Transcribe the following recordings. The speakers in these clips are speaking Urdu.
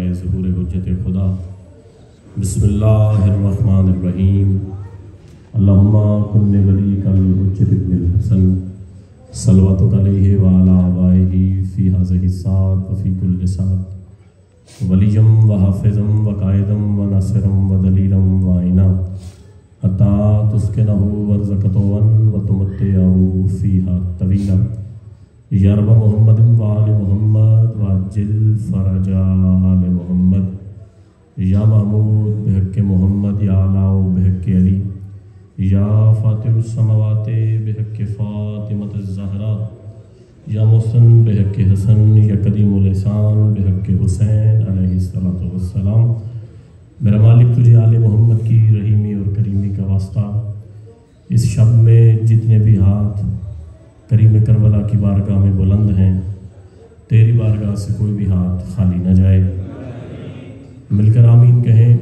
برائے ظہور حجت خدا۔ بسم اللہ الرحمن الرحیم۔ اللہم کن ولیک الحجت ابن الحسن صلواتک علیہ وعلی آبائہ فی ہذہ الساعۃ وفی کل ساعۃ ولیم وحافظم وقائدم وناصرم ودلیلم وعینا حتی تسکنہ ورزقتون وتمتعہ فیہا طویلا یا رب محمد وآل محمد وعجل فرج آل محمد یا محمود بحق محمد یا علاؤ بحق علی یا فاتر السماوات بحق فاطمۃ الزہرا یا محسن بحق حسن یا قدیم الحسان بحق حسین علیہ السلام۔ میرا مالک تجھے آل محمد کی رحیمی اور کریمی کا واسطہ اس شب میں جتنے بھی ہاتھ کریم کربلا کی بارگاہ میں بلند ہیں، تیری بارگاہ سے کوئی بھی ہاتھ خالی نہ جائے۔ مل کر آمین کہیں۔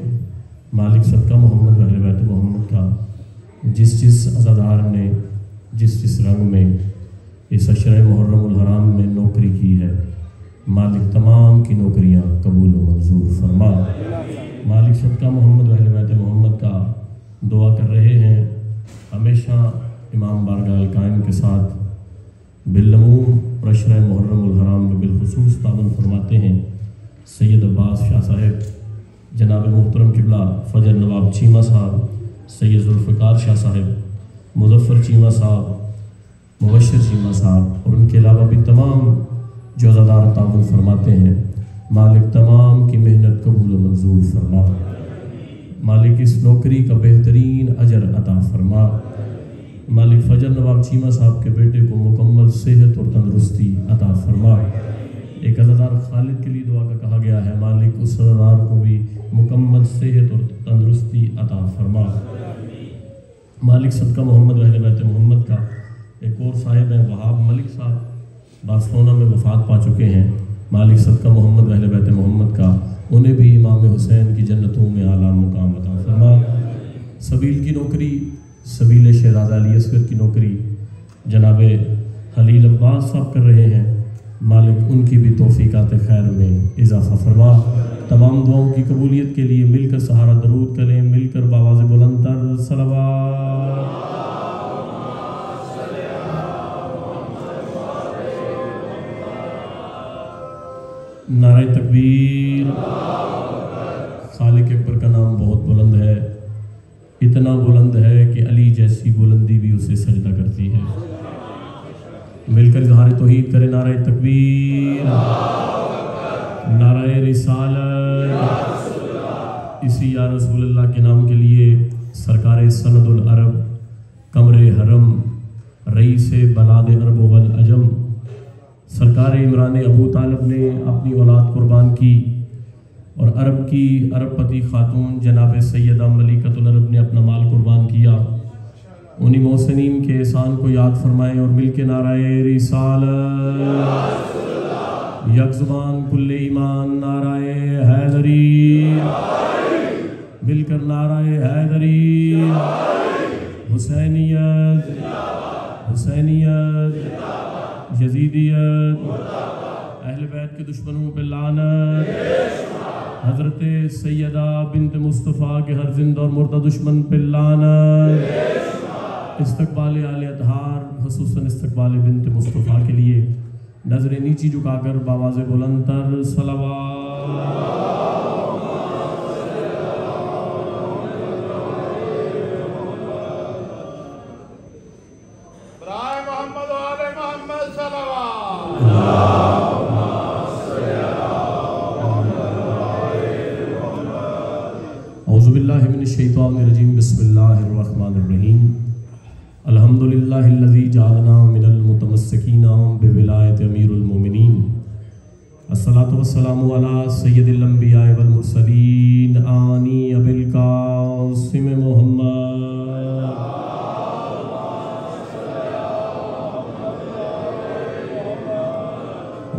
مالک صدقہ محمد و اہل بیت محمد کا جس عزادار نے جس رنگ میں اس عشرہ محرم الحرام میں نوکری کی ہے، مالک تمام کی نوکریاں قبول و منظور فرما۔ مالک صدقہ محمد و اہل بیت محمد کا دعا کر رہے ہیں، ہمیشہ امام بارگاہ القائم کے ساتھ بالعموم اور عشرہ محرم الحرام میں بالخصوص تعاون فرماتے ہیں سید عباس شاہ صاحب، جناب محترم قبلہ فجر نواب چیمہ صاحب، سید ذوالفقار شاہ صاحب، مظفر چیمہ صاحب، مبشر چیمہ صاحب، اور ان کے علاوہ بھی تمام جو عزادار تعاون فرماتے ہیں، مالک تمام کی محنت قبول و منظور فرما۔ مالک اس نوکری کا بہترین اجر عطا فرما۔ مالک فجر نواب چیمہ صاحب کے بیٹے کو مکمل صحت اور تندرستی عطا فرما۔ ایک عزادار خالد کے لیے دعا کا کہا گیا ہے، مالک اس عزادار کو بھی مکمل صحت اور تندرستی عطا فرما۔ مالک صدقہ محمد و اہل بیت محمد کا ایک اور صاحب ہیں وہاب ملک صاحب، بارسلونا میں وفات پا چکے ہیں، مالک صدقہ محمد و اہل بیت محمد کا انہیں بھی امام حسین کی جنتوں میں اعلیٰ مقام عطا فرما۔ سبیل کی نوکری، سبیل شہزادہ علی اصغر کی نوکری جناب خلیل عباس صاحب کر رہے ہیں، مالک ان کی بھی توفیقات خیر میں اضافہ فرما۔ تمام دعاؤں کی قبولیت کے لیے مل کر سہارا درود کریں، مل کر بآواز بلند تر صلوات۔ نعرہ تکبیر۔ خالق اکبر کا نام بہت بلند ہے، اتنا بلند ہے کہ علی جیسی بلندی بھی اسے سجدہ کرتی ہے۔ مل کر اظہار توحید کرے، نعرہ تکبیر، نعرہ رسالت۔ اسی یا رسول اللہ کے نام کے لیے سرکار سند العرب، قمر حرم، رئیس بلاد عرب والعجم، سرکار عمران ابو طالب نے اپنی اولاد قربان کی، اور عرب پتی خاتون جناب سیدہ ملکۃ العرب نے اپنا مال قربان کیا۔ انہی محسنین کے احسان کو یاد فرمائیں اور مل کے نعرہ رسالت، یک زبان کل ایمان، نعرہ حیدری، مل کر نعرہ حیدری، حسینیت، حسینیت، یزیدیت، اہل بیت کے دشمنوں پہ لعنت، حضرت سیدہ بنت مصطفیٰ کے ہر زندہ اور مردہ دشمن پہ لعنت۔ استقبال آل اطہار، خصوصاً استقبال بنت مصطفیٰ کے لیے نظریں نیچی جھکا کر بآواز بلند تر صلوات۔ اعوذ باللہ من الشیطان الرجیم، بسم اللہ الرحمن الرحیم۔ الحمدللہ الذی جعلنا من المتمسکین بولایت امیر المومنین، الصلاۃ والسلام علی سید الانبیاء والمرسلین، آنی ابی القاسم محمد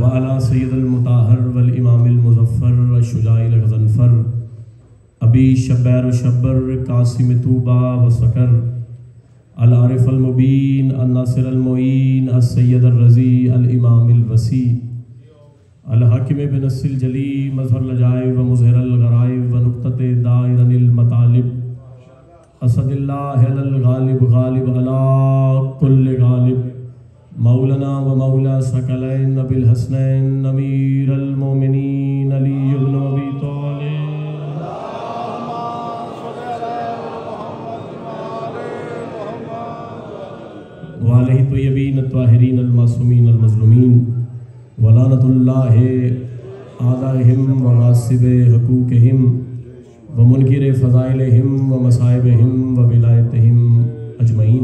وعلی سید المطہر والامام المظفر والشجاع الغضنفر، ابی شبیر و شبر قاسم طوبہ و سکر، العارف المبین الناصر المعین السید الرضی الامام الوسیع، الحاکم بنص الجلی مظہر لجائے اسداللہ الغالب غالب علی کل غالب مولانا و مولا ثقلین ابی الحسنین امیر المومنین علی بن ابی طالب وآلہ طیبین الطاہرین المعصومین المظلومین ولعنۃ اللہ اعدائہم و غاصب حقوقہم و منکر فضائلہم و مصائبہم و ولایتہم اجمعین.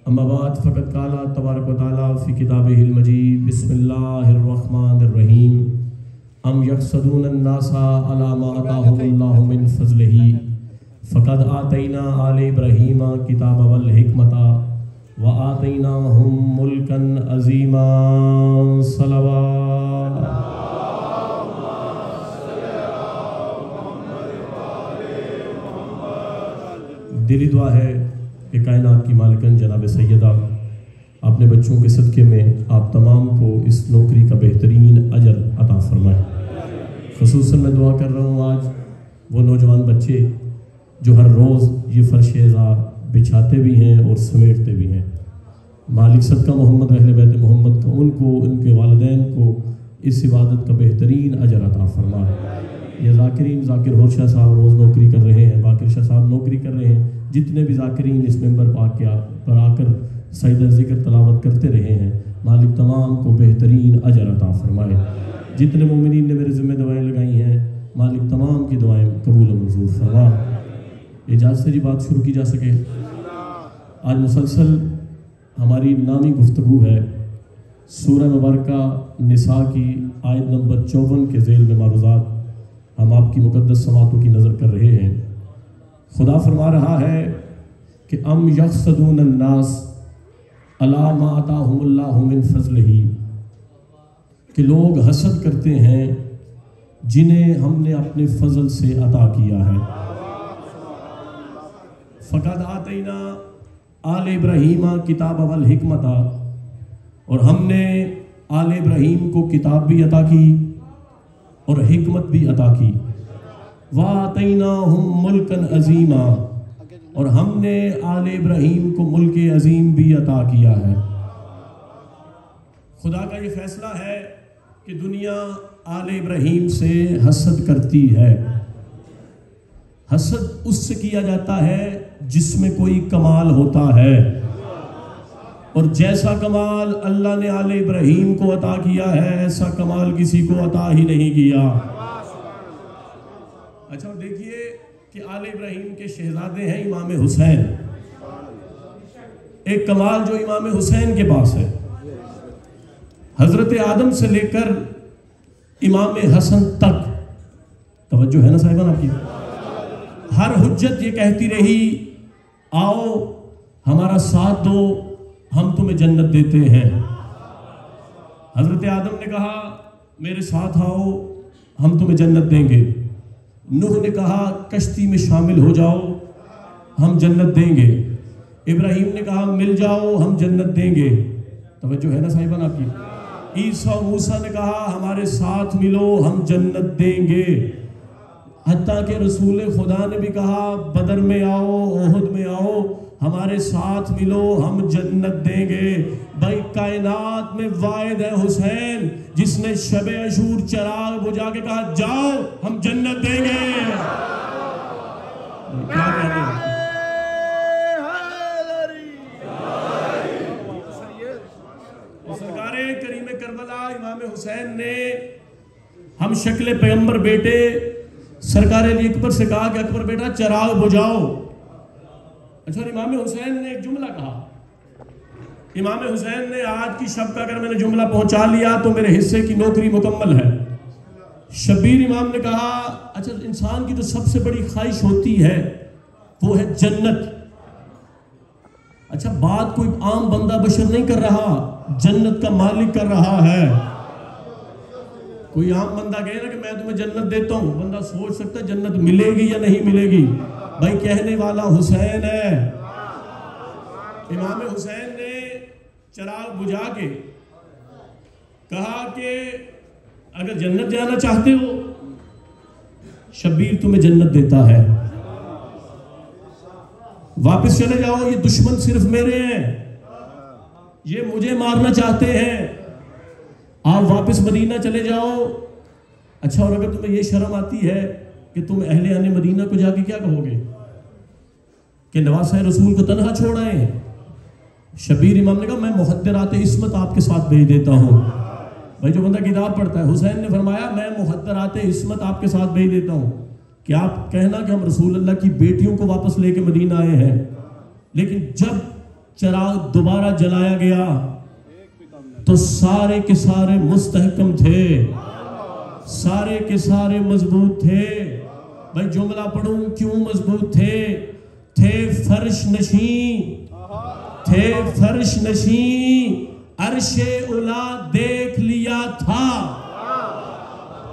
اما بعد فقد قال تبارک و تعالی فی کتابہ المجید بسم اللہ الرحمن الرحیم ام یحسدون الناس علی ما آتاہم اللہ من فضلہ فقد آتینا آل ابراہیم کتاب والحکمت وآتیناہم ملکا عظیما. صلوات. دلی دعا ہے کہ کائنات کی مالکن جناب سیدہ اپنے بچوں کے صدقے میں آپ تمام کو اس نوکری کا بہترین اجر عطا فرمائے. خصوصاً میں دعا کر رہا ہوں آج وہ نوجوان بچے جو ہر روز یہ فرش عزا بچھاتے بھی ہیں اور سمیٹتے بھی ہیں. مالک صدقہ محمد اہل بیت محمد کا ان کو ان کے والدین کو اس عبادت کا بہترین اجر عطا فرمائے. یہ ذاکرین ذاکر ہورشاہ صاحب روز نوکری کر رہے ہیں، باقر شاہ صاحب نوکری کر رہے ہیں، جتنے بھی ذاکرین اس ممبر پاک پر آ کر سجدہ ذکر تلاوت کرتے رہے ہیں، مالک تمام کو بہترین اجر عطا فرمائے. جتنے مومنین نے میرے ذمہ دعائیں لگائی ہیں، مالک تمام کی دعائیں قبول و منظور فرما. اجازت سے جی بات شروع کی جا سکے. آج مسلسل ہماری نامی گفتگو ہے سورہ مبارکہ نساء کی آیت نمبر 54 کے ذیل میں معروضات ہم آپ کی مقدس سماعتوں کی نظر کر رہے ہیں. خدا فرما رہا ہے کہ ام یحسدون الناس علی ما آتاہم اللہ من فضلہ، کہ لوگ حسد کرتے ہیں جنہیں ہم نے اپنے فضل سے عطا کیا ہے. فقد آتینا آل ابراہیم کتاب والحکمت، اور ہم نے آل ابراہیم کو کتاب بھی عطا کی اور حکمت بھی عطا کی. وَآتَيْنَاهُمْ مُلْكًا عَظِيمًا، اور ہم نے آل ابراہیم کو ملک عظیم بھی عطا کیا ہے. خدا کا یہ فیصلہ ہے کہ دنیا آل ابراہیم سے حسد کرتی ہے. حسد اس سے کیا جاتا ہے جس میں کوئی کمال ہوتا ہے، اور جیسا کمال اللہ نے آل ابراہیم کو عطا کیا ہے ایسا کمال کسی کو عطا ہی نہیں کیا. اچھا دیکھیے کہ آل ابراہیم کے شہزادے ہیں امام حسین. ایک کمال جو امام حسین کے پاس ہے، حضرت آدم سے لے کر امام حسن تک، توجہ ہے نا صاحبان آپ کی، ہر حجت یہ کہتی رہی آؤ ہمارا ساتھ دو ہم تمہیں جنت دیتے ہیں. حضرت آدم نے کہا میرے ساتھ آؤ ہم تمہیں جنت دیں گے. نوح نے کہا کشتی میں شامل ہو جاؤ ہم جنت دیں گے. ابراہیم نے کہا مل جاؤ ہم جنت دیں گے. توجہ ہے نا صاحبان آپ کی. عیسیٰ و موسیٰ نے کہا ہمارے ساتھ ملو ہم جنت دیں گے. حتیٰ کہ رسول خدا نے بھی کہا بدر میں آؤ احد میں آؤ ہمارے ساتھ ملو ہم جنت دیں گے. بھائی کائنات میں واحد ہے حسین جس نے شب عاشور چراغ بجھا کے کہا جاؤ ہم جنت دیں گے. کیا کہتے ہیں سرکار کریم کربلا امام حسین نے ہم شکل پیغمبر بیٹے سرکار علی اکبر سے کہا کہ اکبر بیٹا چراغ بجھاؤ. اچھا امام حسین نے ایک جملہ کہا. امام حسین نے آج کی شب کا اگر میں نے جملہ پہنچا لیا تو میرے حصے کی نوکری مکمل ہے. شبیر امام نے کہا اچھا انسان کی جو سب سے بڑی خواہش ہوتی ہے وہ ہے جنت. اچھا بات کوئی عام بندہ بشر نہیں کر رہا، جنت کا مالک کر رہا ہے. کوئی عام بندہ کہے نا کہ میں تمہیں جنت دیتا ہوں، بندہ سوچ سکتا ہے جنت ملے گی یا نہیں ملے گی. بھائی کہنے والا حسین ہے. امام حسین نے چراغ بجھا کے کہا کہ اگر جنت جانا چاہتے ہو شبیر تمہیں جنت دیتا ہے. واپس چلے جاؤ، یہ دشمن صرف میرے ہیں، یہ مجھے مارنا چاہتے ہیں، آپ واپس مدینہ چلے جاؤ۔ اچھا، اور اگر تمہیں یہ شرم آتی ہے کہ تم اہل مدینہ کو جا کے کیا کہو گے کہ نواسہ رسول کو تنہا چھوڑ آئے ہیں؟ شبیر امام نے کہا میں محدرات عصمت آپ کے ساتھ بھیج دیتا ہوں۔ بھائی جو بندہ کتاب پڑھتا ہے، حسین نے فرمایا میں محدرات عصمت آپ کے ساتھ بھیج دیتا ہوں۔ کیا آپ کہنا کہ ہم رسول اللہ کی بیٹیوں کو واپس لے کے مدینہ آئے ہیں؟ لیکن جب چراغ دوبارہ جلایا گیا تو سارے کے سارے مستحکم تھے، سارے کے سارے مضبوط تھے۔ بھائی جملہ پڑھوں کیوں مضبوط تھے؟ تھے فرش نشین، تھے فرش نشین، عرش اولا دیکھ لیا تھا،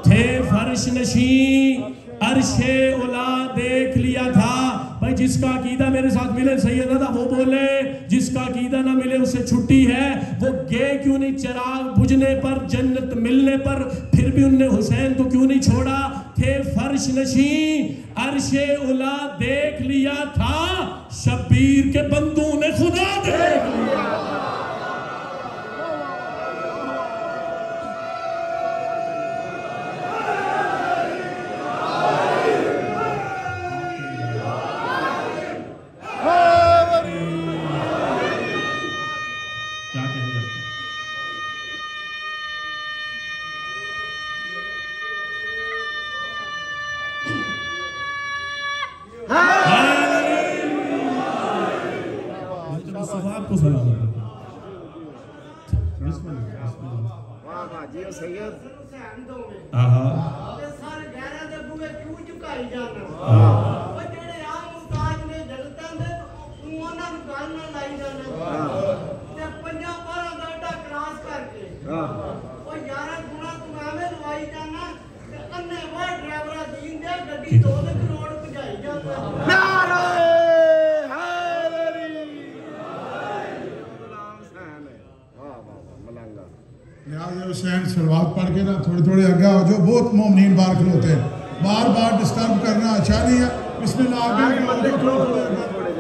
تھے فرش نشین، عرش اولا دیکھ لیا تھا۔ بھائی جس کا عقیدہ میرے ساتھ ملے سیدنا وہ بولے، جس کا عقیدہ نہ ملے اسے چھٹی ہے۔ وہ گئے کیوں نہیں چراغ بجھنے پر، جنت ملنے پر، پھر بھی ان نے حسین کو کیوں نہیں چھوڑا؟ تھے فرش نشین، عرش اولا دیکھ لیا تھا، شبیر کے بندوں نے خدا دیکھ لیا۔ حسین سلوات پڑھ کے نا تھوڑے تھوڑے آگے آ جاؤ، بہت مومنین باہر کھلوتے ہیں، بار بار ڈسٹرب کرنا اچھا نہیں ہے۔ بسم اللہ آگے آ جاؤ،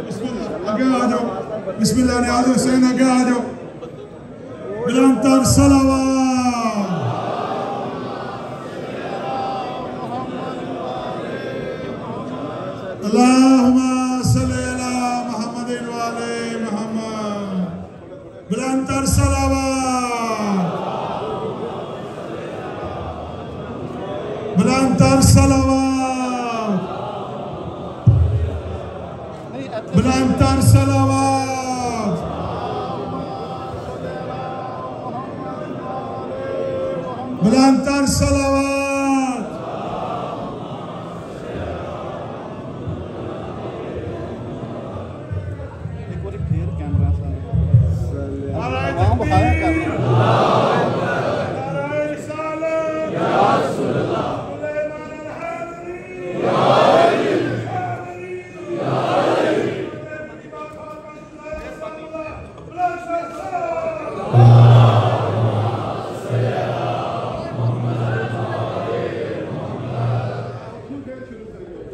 بسم اللہ آگے آ جاؤ، بسم اللہ نے آ جاؤ، حسین آگے آ جاؤ، بلندتر صلوات۔ اللہم صلی علی محمد وعلی محمد، بلندتر صلوات، بلندتر صلوات، بلندتر صلوات، بلندتر صلوات۔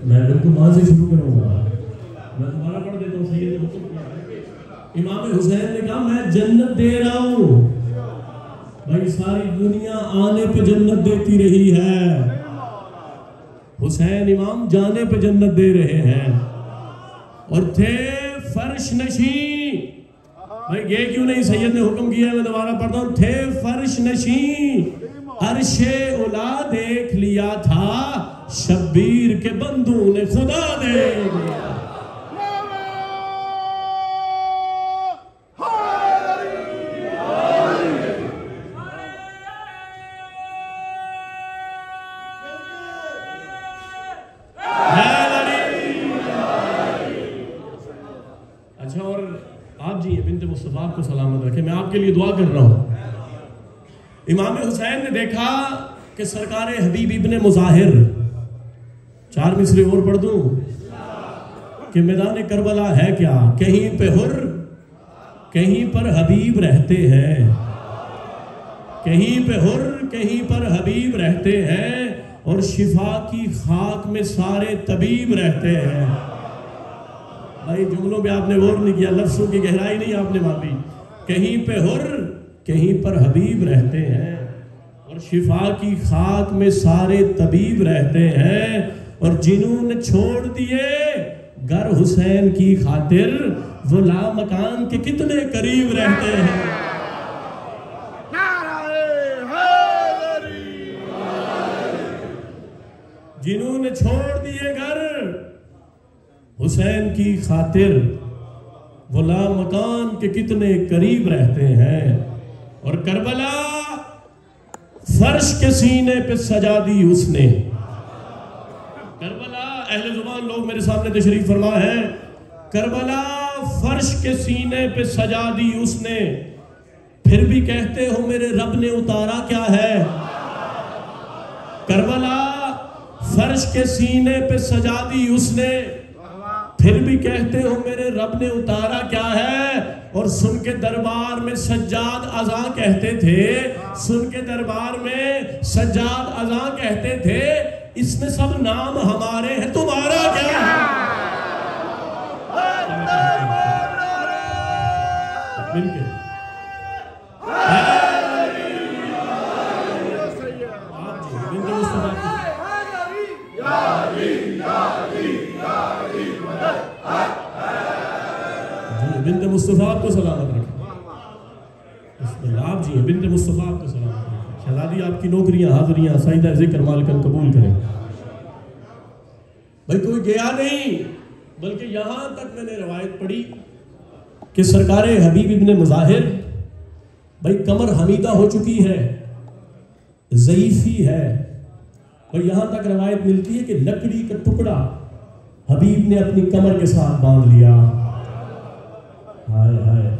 میں بالکل وہاں سے شروع کروں گا، میں دوبارہ پڑھ دیتا ہوں۔ سید امام حسین نے کہا میں جنت دے رہا ہوں۔ بھائی ساری دنیا آنے پہ جنت دیتی رہی ہے، حسین امام جانے پہ جنت دے رہے ہیں۔ اور تھے فرش نشین، بھائی یہ کیوں نہیں؟ سید نے حکم کیا ہے، میں دوبارہ پڑھتا ہوں۔ تھے فرش نشین، عرش اولا دیکھ لیا تھا، شبیر کے بندوں نے خدا دیکھ لیا۔ اچھا، اور آپ جی بنت مصطفیٰ کو سلامت رکھے، میں آپ کے لیے دعا کر رہا ہوں۔ امام حسین نے دیکھا کہ سرکار حبیب ابن مظاہر، چار مصرے اور پڑھ دوں کہ میدان کربلا ہے کیا؟ کہیں پہ حر، کہیں پر حبیب رہتے ہیں، کہیں پہ حر، کہیں پر حبیب رہتے ہیں، اور شفا کی خاک میں سارے طبیب رہتے ہیں۔ بھائی جملوں پہ آپ نے غور نہیں کیا، لفظوں کی گہرائی نہیں آپ نے ماپی. کہیں پہ حر کہیں پر حبیب رہتے ہیں، اور شفا کی خاک میں سارے طبیب رہتے ہیں، اور جنہوں نے چھوڑ دیے گر حسین کی خاطر وہ لامکان کے کتنے قریب رہتے ہیں. جنہوں نے چھوڑ دیے گر حسین کی خاطر وہ لامکان کے کتنے قریب رہتے ہیں. اور کربلا فرش کے سینے پہ سجا دی اس نے. کربلا اہل زبان لوگ میرے سامنے تشریف فرما ہے. کربلا فرش کے سینے پہ سجا دی اس نے، پھر بھی کہتے ہو میرے رب نے اتارا کیا ہے. کربلا فرش کے سینے پہ سجا دی اس نے، پھر بھی کہتے ہو میرے رب نے اتارا کیا ہے. اور سن کے دربار میں سجاد اذاں کہتے تھے، سن کے دربار میں سجاد اذاں کہتے تھے، اس میں سب نام ہمارے ہیں، تمہارا کیا ہے. بنت مصطفیٰ کو سلامت رکھیں. آپ جی ہیں بنت مصطفیٰ کو سلامت رکھیں. شہزادی آپ کی نوکریاں حاضریاں سائدہ ذکر مالکن قبول کریں. بھائی کوئی گیا نہیں، بلکہ یہاں تک میں نے روایت پڑھی کہ سرکار حبیب ابن مظاہر بھائی کمر حمیدہ ہو چکی ہے، ضعیفی ہے، اور یہاں تک روایت ملتی ہے کہ لکڑی کا ٹکڑا حبیب نے اپنی کمر کے ساتھ باندھ لیا. ہائے ہائے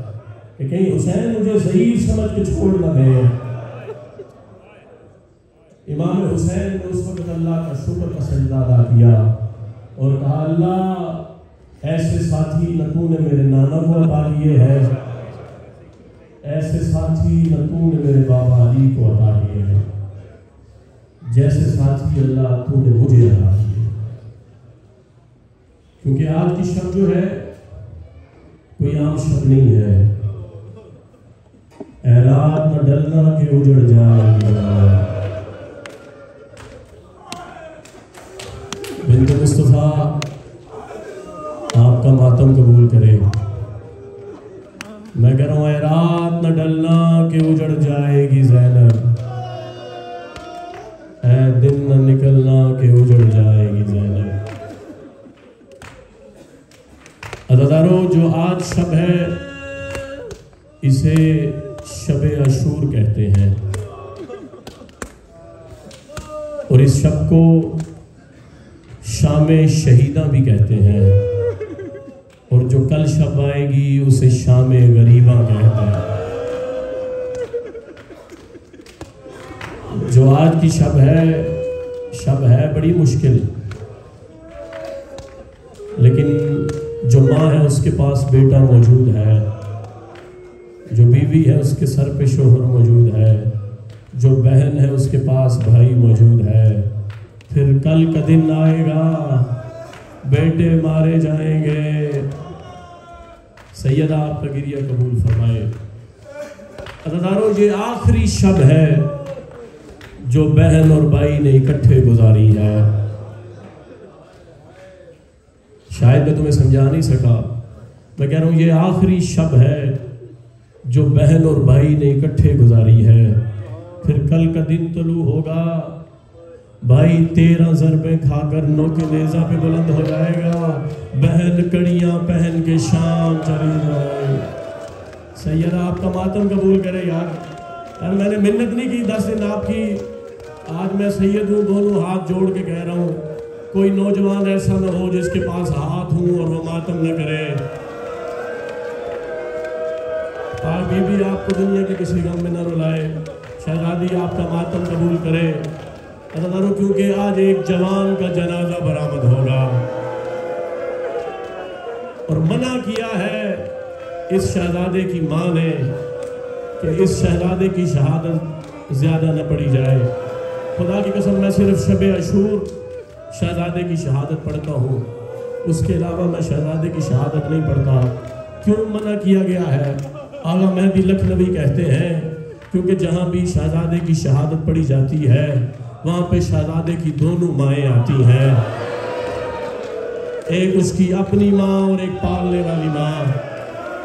کہ کہیں حسین مجھے ضعیف سمجھ کے چھوڑ نہ دے. امام حسین نے اس وقت اللہ کا شکر کا سجدہ ادا کیا اور کہا اللہ ایسے ساتھی نہ تو نے میرے نانا کو عطا کیے ہیں، ایسے ساتھی نہ تو نے میرے بابا علی کو عطا کیے ہیں، جیسے ساتھی اللہ تو نے مجھے عطا کیے. کیونکہ آج کی شب جو ہے کوئی عام شب نہیں ہے. اے رات نہ ڈلنا کہ اجڑ جائے گا. بنت مصطفیٰ آپ کا ماتم قبول کرے. میں کہہ رہا ہوں اے رات نہ ڈلنا کہ اجڑ جائے گی زینب، اے دن نہ نکلنا کہ اجڑ جائے گی زینب. عزادارو جو آج شب ہے اسے شب عاشور کہتے ہیں، اور اس شب کو شام شہیدہ بھی کہتے ہیں، اور جو کل شب آئے گی اسے شام غریبہ کہتے ہیں. جو آج کی شب ہے بڑی مشکل، لیکن جو ماں ہے اس کے پاس بیٹا موجود ہے، جو بیوی ہے اس کے سر پہ شوہر موجود ہے، جو بہن ہے اس کے پاس بھائی موجود ہے. پھر کل کا دن آئے گا بیٹے مارے جائیں گے. سیدہ آپ کا گریہ قبول فرمائے. عزادارو یہ آخری شب ہے جو بہن اور بھائی نے اکٹھے گزاری ہے. شاید میں تمہیں سمجھا نہیں سکا، میں کہہ رہا ہوں یہ آخری شب ہے جو بہن اور بھائی نے اکٹھے گزاری ہے. پھر کل کا دن طلوع ہوگا، بھائی 13 ضربیں کھا کر نو کے نیزہ پہ بلند ہو جائے گا، بہن کڑیاں پہن کے شام چلی جائے. سیدہ آپ کا ماتم قبول کرے. یار میں نے منت نہیں کی 10 دن آپ کی، آج میں سید ہوں، دونوں ہاتھ جوڑ کے کہہ رہا ہوں کوئی نوجوان ایسا نہ ہو جس کے پاس ہاتھ ہوں اور وہ ماتم نہ کرے. پاک بی بی آپ کو دنیا کے کسی غم میں نہ رلائے. شہزادی آپ کا ماتم قبول کرے. عزادارو کیونکہ آج ایک جوان کا جنازہ برآمد ہوگا، اور منع کیا ہے اس شہزادے کی ماں نے کہ اس شہزادے کی شہادت زیادہ نہ پڑی جائے. خدا کی قسم میں صرف شب عاشور شہزادے کی شہادت پڑھتا ہوں، اس کے علاوہ میں شہزادے کی شہادت نہیں پڑھتا. کیوں منع کیا گیا ہے؟ آغا مہدی لکھنوی کہتے ہیں کیونکہ جہاں بھی شہزادے کی شہادت پڑھی جاتی ہے وہاں پہ شہزادے کی دونوں مائیں آتی ہیں، ایک اس کی اپنی ماں اور ایک پالنے والی ماں.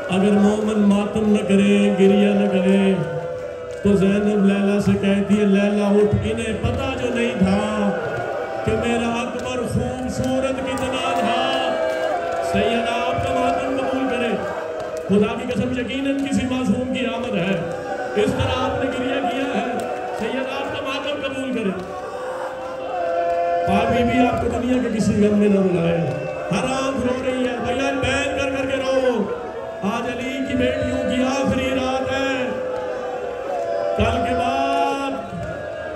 اگر مومن ماتم نہ کرے، گریہ نہ کرے، تو زینب لیلا سے کہتی ہے لیلا اٹھ، انہیں پتہ جو نہیں تھا کہ میرا اکبر خوبصورت کتنا تھا. سیدہ آپ کا ماتم قبول کرے. خدا کی قسم یقیناً کسی معصوم کی آمد ہے، اس طرح آپ نے گریہ کیا ہے. سیدہ آپ کا ماتم قبول کرے. پاک بھی آپ کو دنیا کے کسی غم میں نہ رلائے. ہر آنکھ رو رہی ہے، بھیا بین کر کر کے رو. آج علی کی بیٹیوں کی آخری رات ہے. کل کے بعد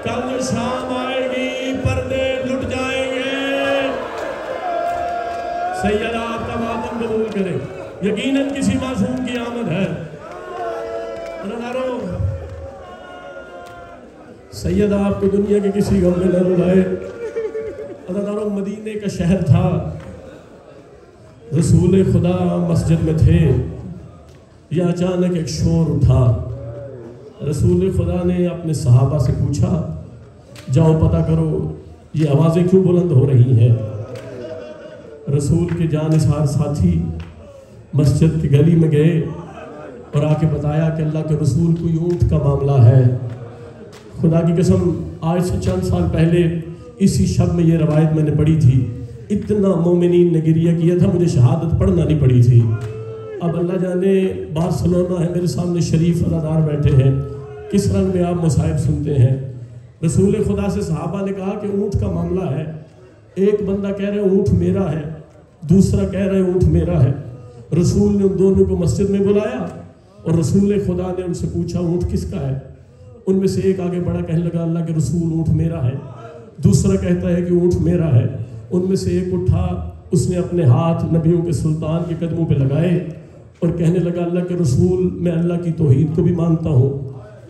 کل جو شام آئے گی پردے لٹ جائیں گے. سیدہ آپ کا ماتم قبول کرے. یقیناً کسی معصوم کی آمد ہے. سیدہ آپ کو دنیا کے کسی غم میں نہ رلائے. عزیزانو مدینے کا شہر تھا، رسول خدا مسجد میں تھے، یہ اچانک ایک شور اٹھا. رسول خدا نے اپنے صحابہ سے پوچھا جاؤ پتہ کرو یہ آوازیں کیوں بلند ہو رہی ہیں. رسول کے جانثار ساتھی مسجد کی گلی میں گئے اور آ کے بتایا کہ اللہ کے رسول کوئی اونٹ کا معاملہ ہے. خدا کی قسم آج سے چند سال پہلے اسی شب میں یہ روایت میں نے پڑھی تھی. اتنا مومنین نے گریہ کیا تھا، مجھے شہادت پڑھنا نہیں پڑی تھی. اب اللہ جانے بارسلونا ہے، میرے سامنے شریف عزادار بیٹھے ہیں، کس رنگ میں آپ مصائب سنتے ہیں. رسول خدا سے صحابہ نے کہا کہ اونٹ کا معاملہ ہے. ایک بندہ کہہ رہے اونٹ میرا ہے، دوسرا کہہ رہے اونٹ میرا ہے. رسول نے ان دونوں کو مسجد میں بلایا اور رسول خدا نے ان سے پوچھا اونٹ کس کا ہے. ان میں سے ایک آگے بڑا کہنے لگا اللہ کے رسول اونٹ میرا ہے. دوسرا کہتا ہے کہ اونٹ میرا ہے. ان میں سے ایک اٹھا، اس نے اپنے ہاتھ نبیوں کے سلطان کے قدموں پہ لگائے اور کہنے لگا اللہ کے رسول میں اللہ کی توحید کو بھی مانتا ہوں،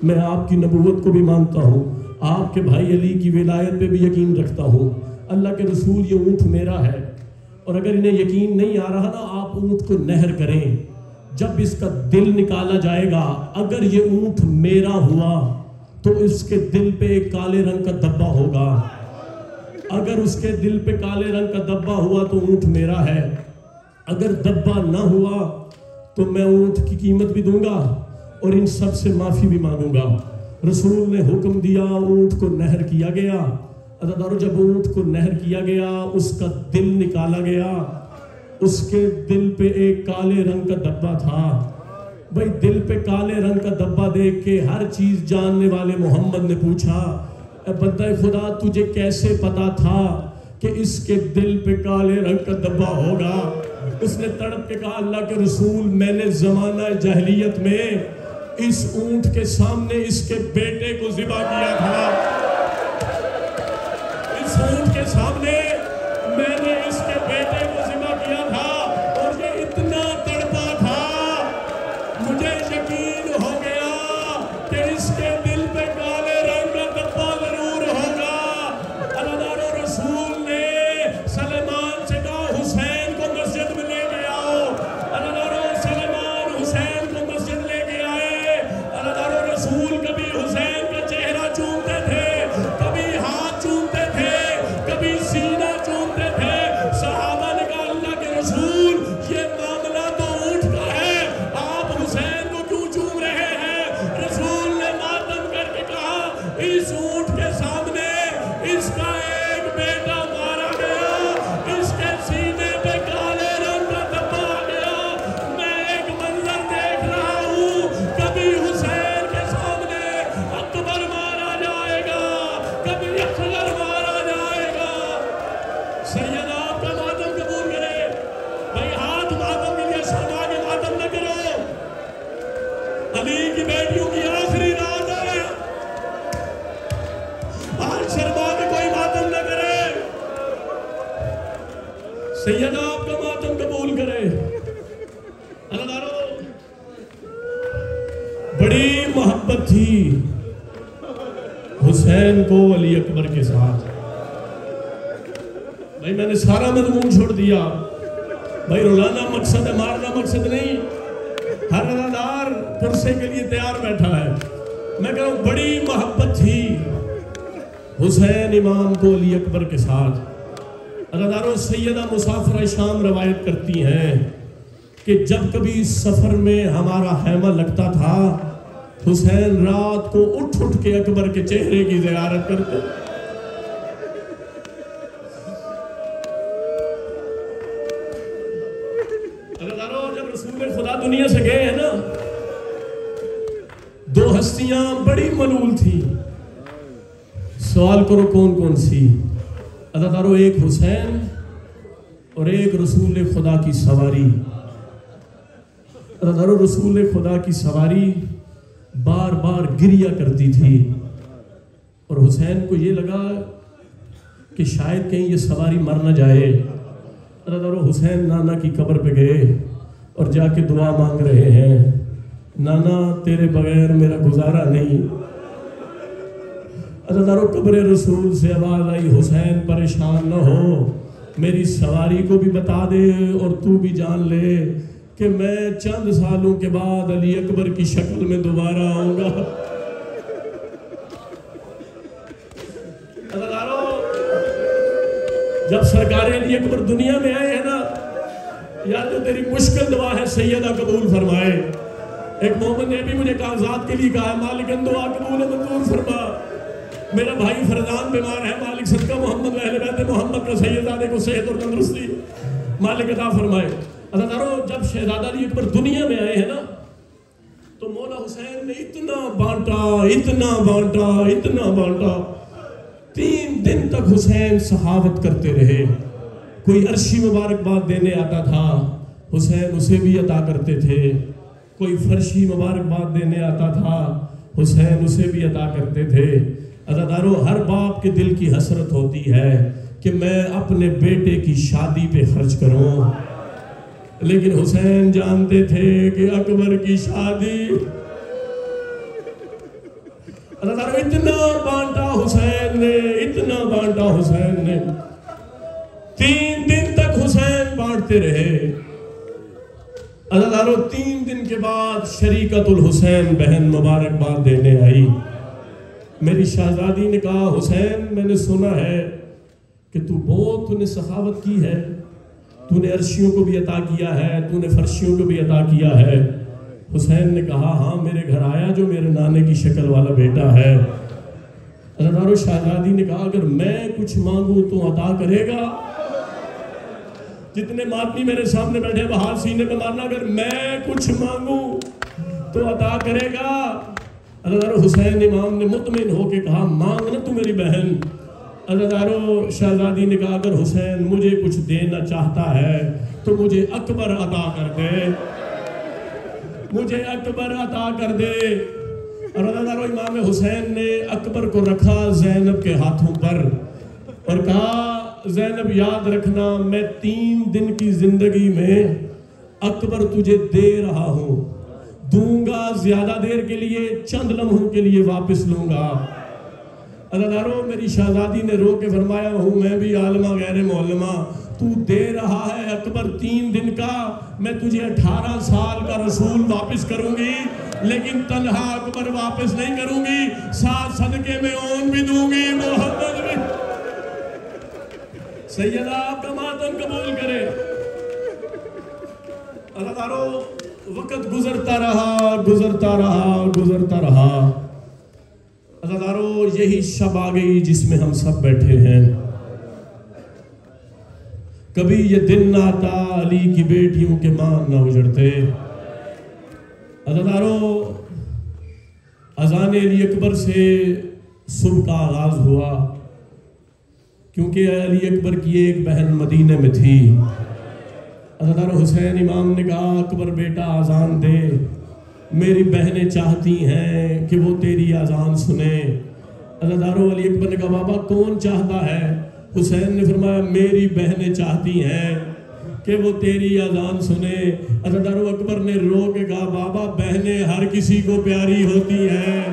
میں آپ کی نبوت کو بھی مانتا ہوں، آپ کے بھائی علی کی ولایت پہ بھی یقین رکھتا ہوں. اللہ کے رسول یہ اونٹ میرا ہے. اور اگر انہیں یقین نہیں آ رہا نا آپ اونٹ کو نہر کریں. جب اس کا دل نکالا جائے گا اگر یہ اونٹ میرا ہوا تو اس کے دل پہ ایک کالے رنگ کا دبا ہوگا. اگر اس کے دل پہ کالے رنگ کا دبا ہوا تو اونٹ میرا ہے. اگر دبا نہ ہوا تو میں اونٹ کی قیمت بھی دوں گا اور ان سب سے معافی بھی مانگوں گا. رسول نے حکم دیا، اونٹ کو نہر کیا گیا. عزیزانو جب اونٹ کو نہر کیا گیا اس کا دل نکالا گیا، اس کے دل پہ ایک کالے رنگ کا دبا تھا. بھائی دل پہ کالے رنگ کا دبا دیکھ کے ہر چیز جاننے والے محمد نے پوچھا اے بندہ خدا تجھے کیسے پتا تھا کہ اس کے دل پہ کالے رنگ کا دبا ہوگا؟ اس نے تڑپ کے کہا اللہ کے رسول میں نے زمانہ جاہلیت میں اس اونٹ کے سامنے اس کے بیٹے کو ذبح کیا تھا. اس اونٹ کے سامنے میں نے اس کے بیٹے کو ذبح کیا تھا اور یہ اتنا تڑپا تھا مجھے یقین ہو گیا کہ اس کے دل پہ کالے رنگ کا دبا ضرور ہوگا. اللہ رسول نے سلیمان سے کہا حسین کو مسجد میں لے کے آؤ. اللہ سلیمان حسین کو مسجد لے کے آئے. اللہ رسول کبھی حسین کا چہرہ چومتے تھے، کبھی ہاتھ چومتے تھے، کبھی سینہ چومتے تھے. صحابہ نے کہا اللہ کے رسول یہ معاملہ تو اونٹ کا ہے، آپ حسین کو کیوں چوم رہے ہیں؟ رسول نے ماتم کر کے کہا اس اونٹ کے سامنے اس کا ایک بیٹا مارا گیا، اس کے سینے پہ کالے رنگ کا دبا آ گیا. میں ایک منظر دیکھ رہا ہوں، کبھی حسین کے سامنے اکبر مارا جائے گا، کبھی اصغر مارا جائے گا. سیدہ آپ کا ماتم قبول کرے. بھائی ہاتھ ماتم کے لیے شرما کے ماتم نہ کرو. علی کی بیٹیوں کی آخری رات ہے، آج شرما کے کوئی ماتم نہ کرے. سیدہ آپ کا ماتم قبول کرے. اللہ بڑی محبت تھی حسین کو علی اکبر کے ساتھ. بھائی میں نے سارا مضمون چھوڑ دیا. بھائی رولانا مقصد ہے، مارنا مقصد نہیں. ہر عزادار پرسے کے لیے تیار بیٹھا ہے. میں کہہ رہا ہوں بڑی محبت تھی حسین امام کو علی اکبر کے ساتھ. عزاداروں سیدہ مسافرہ شام روایت کرتی ہیں کہ جب کبھی سفر میں ہمارا خیمہ لگتا تھا حسین رات کو اٹھ کے اکبر کے چہرے کی زیارت کرتے. جب رسول خدا دنیا سے گئے ہیں نا، دو ہستیاں بڑی ملول تھی. سوال کرو کون کون سی؟ عزاداروں ایک حسین اور ایک رسول خدا کی سواری. عزاداروں رسول خدا کی سواری بار بار گریا کرتی تھی اور حسین کو یہ لگا کہ شاید کہیں یہ سواری مر نہ جائے. عزاداروں حسین نانا کی قبر پہ گئے اور جا کے دعا مانگ رہے ہیں، نانا تیرے بغیر میرا گزارا نہیں. عزاداروں قبر رسول سے آواز آئی، حسین پریشان نہ ہو، میری سواری کو بھی بتا دے اور تو بھی جان لے کہ میں چند سالوں کے بعد علی اکبر کی شکل میں دوبارہ آؤں گا. عزاداروں جب سرکار علی اکبر دنیا میں آئے ہیں نا، یا تو تیری مشکل دعا ہے سیدہ قبول فرمائے. ایک مومن نے بھی مجھے کاغذات کے لیے کہا ہے، مالک ان دعا قبول و منظور فرما. میرا بھائی فرزان بیمار ہے، مالک صدقہ محمد و اہل بیت محمد کا شہزادے کو صحت اور تندرستی مالک عطا فرمائے. عزاداروں جب شہزادہ علی اکبر دنیا میں آئے ہیں نا تو مولا حسین نے اتنا بانٹا اتنا بانٹا اتنا بانٹا. 3 دن تک حسین صحاوت کرتے رہے. کوئی عرشی مبارکباد دینے آتا تھا حسین اسے بھی عطا کرتے تھے. کوئی فرشی مبارکباد دینے آتا تھا حسین اسے بھی عطا کرتے تھے. عزاداروں ہر باپ کے دل کی حسرت ہوتی ہے کہ میں اپنے بیٹے کی شادی پہ خرچ کروں، لیکن حسین جانتے تھے کہ اکبر کی شادی. عزاداروں اتنا بانٹا حسین نے، اتنا بانٹا حسین نے. 3 دن تک حسین بانٹتے رہے. عزاداروں 3 دن کے بعد شریکت الحسین بہن مبارکباد دینے آئی. میری شہزادی نے کہا، حسین میں نے سنا ہے کہ تو نے سخاوت کی ہے، تو نے عرشیوں کو بھی عطا کیا ہے، تو نے فرشیوں کو بھی عطا کیا ہے. حسین نے کہا ہاں میرے گھر آیا جو میرے نانے کی شکل والا بیٹا ہے. عزاداروں شہزادی نے کہا اگر میں کچھ مانگوں تو عطا کرے گا؟ جتنے ماتمی میرے سامنے بیٹھے بہار سینے پہ مارنا، اگر میں کچھ مانگوں تو عطا کرے گا؟ عزاداروں حسین امام نے مطمئن ہو کے کہا مانگ نہ تو میری بہن. عزاداروں شہزادی نے کہا اگر حسین مجھے کچھ دینا چاہتا ہے تو مجھے اکبر عطا کر دے، مجھے اکبر عطا کر دے. اور عزاداروں امام حسین نے اکبر کو رکھا زینب کے ہاتھوں پر اور کہا زینب یاد رکھنا میں 3 دن کی زندگی میں اکبر تجھے دے رہا ہوں، دوں گا زیادہ دیر کے لیے، چند لمحوں کے لیے واپس لوں گا. عزاداروں میری شہزادی نے رو کے فرمایا ہوں میں بھی عالمہ غیر معلمہ، تو دے رہا ہے اکبر 3 دن کا، میں تجھے 18 سال کا رسول واپس کروں گی، لیکن تنہا اکبر واپس نہیں کروں گی، ساتھ صدقے میں اون بھی دوں گی، محمد بھی. سیدہ آپ کا ماتم قبول کرے. عزاداروں وقت گزرتا رہا گزرتا رہا گزرتا رہا. عزاداروں یہی شب آ گئی جس میں ہم سب بیٹھے ہیں. کبھی یہ دن نہ آتا علی کی بیٹیوں کے مان نہ اجڑتے. عزاداروں اذان علی اکبر سے صبح کا آغاز ہوا کیونکہ علی اکبر کی ایک بہن مدینہ میں تھی. عزاداروں حسین امام نے کہا اکبر بیٹا اذان دے، میری بہنیں چاہتی ہیں کہ وہ تیری اذان سنیں. عزاداروں علی اکبر نے کہا بابا کون چاہتا ہے؟ حسین نے فرمایا میری بہنیں چاہتی ہیں کہ وہ تیری اذان سنیں. عزاداروں اکبر نے رو کے کہا بابا بہنیں ہر کسی کو پیاری ہوتی ہیں،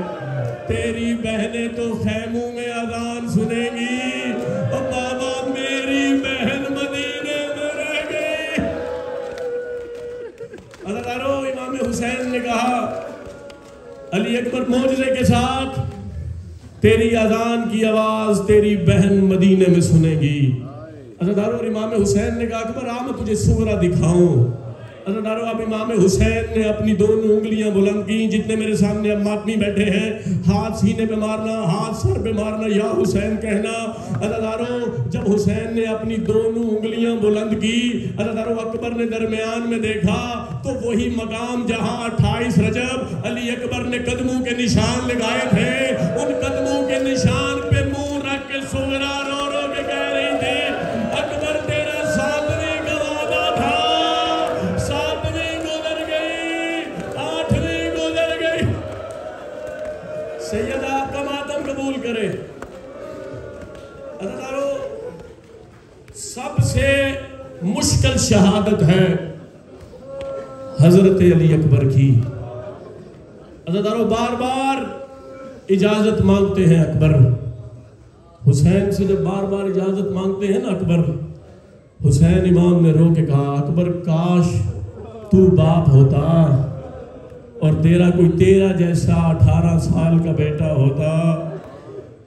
تیری بہنیں تو خیموں میں اذان سنیں گی، اور بابا میری بہن مدینے میں رہ گئی. علی اکبر معجزے کے ساتھ تیری اذان کی آواز تیری بہن مدینے میں سنے گی. عزادارو اور امام حسین نے کہا اکبر آ میں تجھے سورہ دکھاؤں. عزادارو اب امام حسین نے اپنی دونوں انگلیاں بلند کی. جتنے میرے سامنے اب ماتمی بیٹھے ہیں ہاتھ سینے پہ مارنا, ہاتھ سر پہ مارنا, یا حسین کہنا. عزادارو جب حسین نے اپنی دونوں انگلیاں بلند کی, عزادارو اکبر نے درمیان میں دیکھا تو وہی مقام جہاں 28 رجب علی اکبر نے قدموں کے نشان لگائے تھے, ان قدموں کے نشان پہ منہ رکھ کے سغرا رو رو کے کہہ رہی تھی اکبر تیرا 7ویں کا وعدہ تھا, 7ویں گزر گئی, 8ویں گزر گئی. سیدہ آپ کا ماتم قبول کرے. عزادارو سب سے مشکل شہادت ہے حضرت علی اکبر کی. عزادارو بار بار اجازت مانگتے ہیں اکبر. حسین سے جب بار بار اجازت مانگتے ہیں نا اکبر, حسین امام نے رو کے کہا اکبر کاش تو باپ ہوتا اور تیرا کوئی تیرا جیسا 18 سال کا بیٹا ہوتا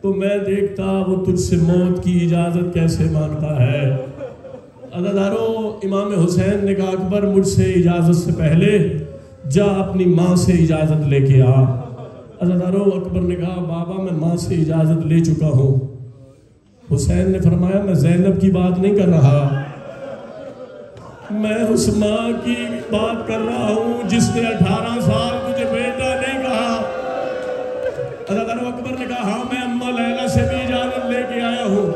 تو میں دیکھتا وہ تجھ سے موت کی اجازت کیسے مانگتا ہے. عزادارو امام حسین نے کہا اکبر مجھ سے اجازت سے پہلے جا اپنی ماں سے اجازت لے کے آ. عزادارو اکبر نے کہا بابا میں ماں سے اجازت لے چکا ہوں. حسین نے فرمایا میں زینب کی بات نہیں کر رہا, میں اس ماں کی بات کر رہا ہوں جس نے 18 سال مجھے بیٹا نہیں کہا. عزادارو اکبر نے کہا ہاں میں اماں لیلا سے بھی اجازت لے کے آیا ہوں.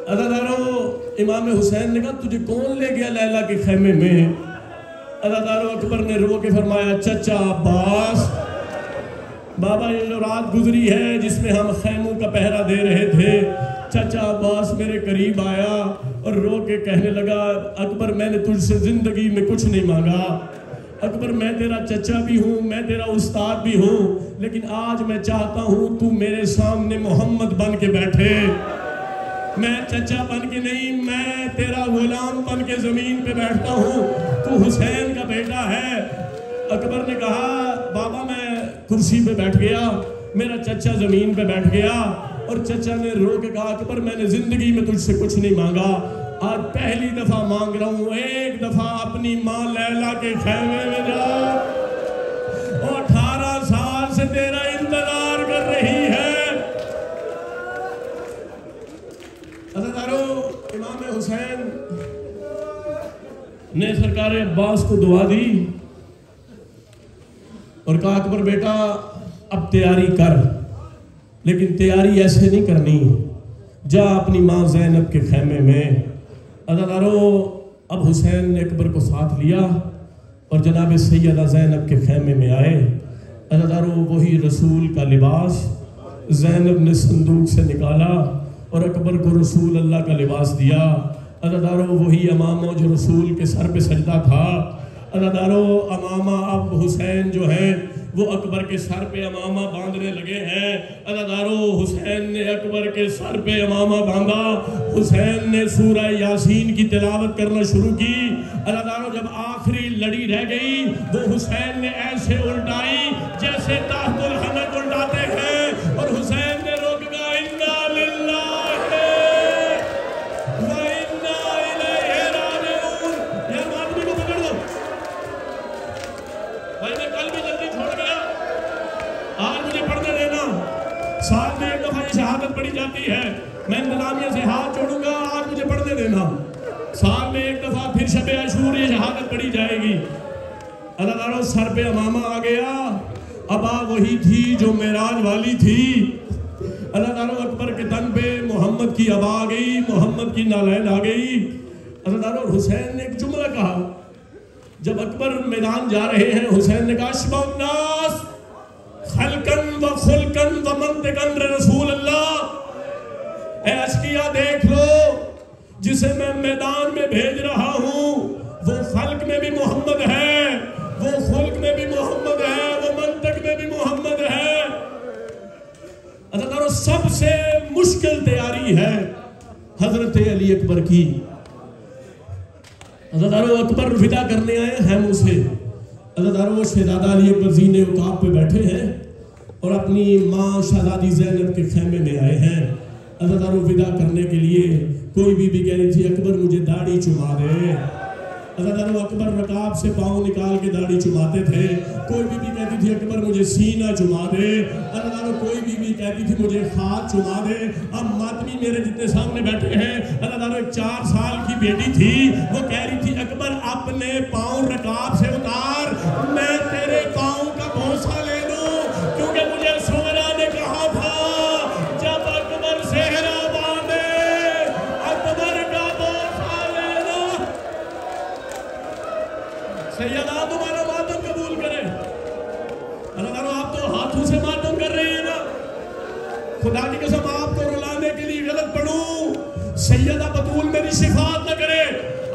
عزادارو امام حسین نے کہا تجھے کون لے گیا لیلا کے خیمے میں؟ عزادارو اکبر نے رو کے فرمایا چچا عباس. بابا یہ جو رات گزری ہے جس میں ہم خیموں کا پہرا دے رہے تھے, چچا عباس میرے قریب آیا اور رو کے کہنے لگا اکبر میں نے تجھ سے زندگی میں کچھ نہیں مانگا. اکبر میں تیرا چچا بھی ہوں, میں تیرا استاد بھی ہوں, لیکن آج میں چاہتا ہوں تو میرے سامنے محمد بن کے بیٹھے. میں چچا بن کے نہیں, میں تیرا غلام بن کے زمین پہ بیٹھتا ہوں, تو حسین کا بیٹا ہے. اکبر نے کہا بابا میں کرسی پہ بیٹھ گیا, میرا چچا زمین پہ بیٹھ گیا, اور چچا نے رو کے کہا اکبر میں نے زندگی میں تجھ سے کچھ نہیں مانگا, آج پہلی دفعہ مانگ رہا ہوں, ایک دفعہ اپنی ماں لیلا کے خیمے میں جا, اور 18 سال سے تیرا انتظار کر رہی ہے. عزادارو امام حسین نے سرکار عباس کو دعا دی اور کہا اکبر بیٹا اب تیاری کر, لیکن تیاری ایسے نہیں کرنی, جا اپنی ماں زینب کے خیمے میں. عزادارو اب حسین نے اکبر کو ساتھ لیا اور جناب سیدہ زینب کے خیمے میں آئے. عزادارو وہی رسول کا لباس زینب نے صندوق سے نکالا اور اکبر کو رسول اللہ کا لباس دیا. عزادارو وہی امامہ جو رسول کے سر پہ سجدہ تھا. عزادارو امامہ اب حسین جو ہے وہ اکبر کے سر پہ امامہ باندھنے لگے ہیں. عزادارو حسین نے اکبر کے سر پہ امامہ باندھا, حسین نے سورہ یاسین کی تلاوت کرنا شروع کی. عزادارو جب آخری لڑی رہ گئی وہ حسین نے ایسے الٹائی جیسے تحت الحنک الٹاتے ہیں, اور حسین نے روک گا انا للہ و انا الیہ راجعون. یا آدمی کو پکڑ دو بھائی, میں کل بھی جلدی چھوڑ گیا, آج مجھے پڑھنے دینا. سال میں ایک دفعہ یہ شہادت پڑھی جاتی ہے, میں انتظامیہ سے ہاتھ چھوڑوں گا, آج مجھے پڑھنے دینا. سال میں ایک دفعہ پھر شب عاشور یہ شہادت پڑھی جائے گی. عزادارو سر پہ امامہ آ گیا, ابا وہی تھی جو معراج والی تھی. عزادارو اکبر کے تن پہ محمد کی ابا آ گئی, محمد کی نالین آ گئی. عزادارو حسین نے ایک جملہ کہا جب اکبر میدان جا رہے ہیں, حسین نے کہا اشبہ الناس خلقن و خلقن و منطقن رسول اللہ. اے اشقیہ دیکھ لو, جسے میں میدان میں بھیج رہا ہوں وہ خلق میں بھی محمد ہے, وہ خلق میں بھی محمد ہے, وہ منطق میں بھی محمد ہے. عزادارو سب سے مشکل تیاری ہے حضرت علی اکبر کی. عزادارو اکبر ودا کرنے آئے خیموں سے, اللہ تعالیٰ شہزادہ علی اکبر زین عقاب پہ بیٹھے ہیں اور اپنی ماں شہزادی زینب کے خیمے میں آئے ہیں اللہ تعالیٰ ودا کرنے کے لیے. کوئی بی بی کہہ رہی تھی اکبر مجھے داڑھی چما دے. اللہ تعالیٰ اکبر رکاب سے پاؤں نکال کے داڑھی چماتے تھے. کوئی بی بی کہتی تھی اکبر مجھے سینہ چما دے. اللہ تعالیٰ کوئی بی بی کہتی تھی مجھے ہاتھ چما دے. اب ماتمی میرے جتنے سامنے بیٹھے ہیں اللہ تعالیٰ ایک 4 سال کی بیٹی تھی وہ کہہ رہی تھی اکبر اپنے پاؤں رکاب سے اتار میں تیرے پاؤں کا بوسہ لے لوں کیونکہ مجھے سغرا نے کہا تھا جب اکبر صحرا باندھے اکبر کا بوسہ لینا. سیدہ تمہارا ماتم قبول کرے. اللہ تعالیٰ آپ تو ہاتھوں سے ماتم کر رہے ہیں نا. خدا کی قسم آپ کو رلانے کے لیے غلط پڑھوں سیدہ بطول میری شفاعت نہ کرے.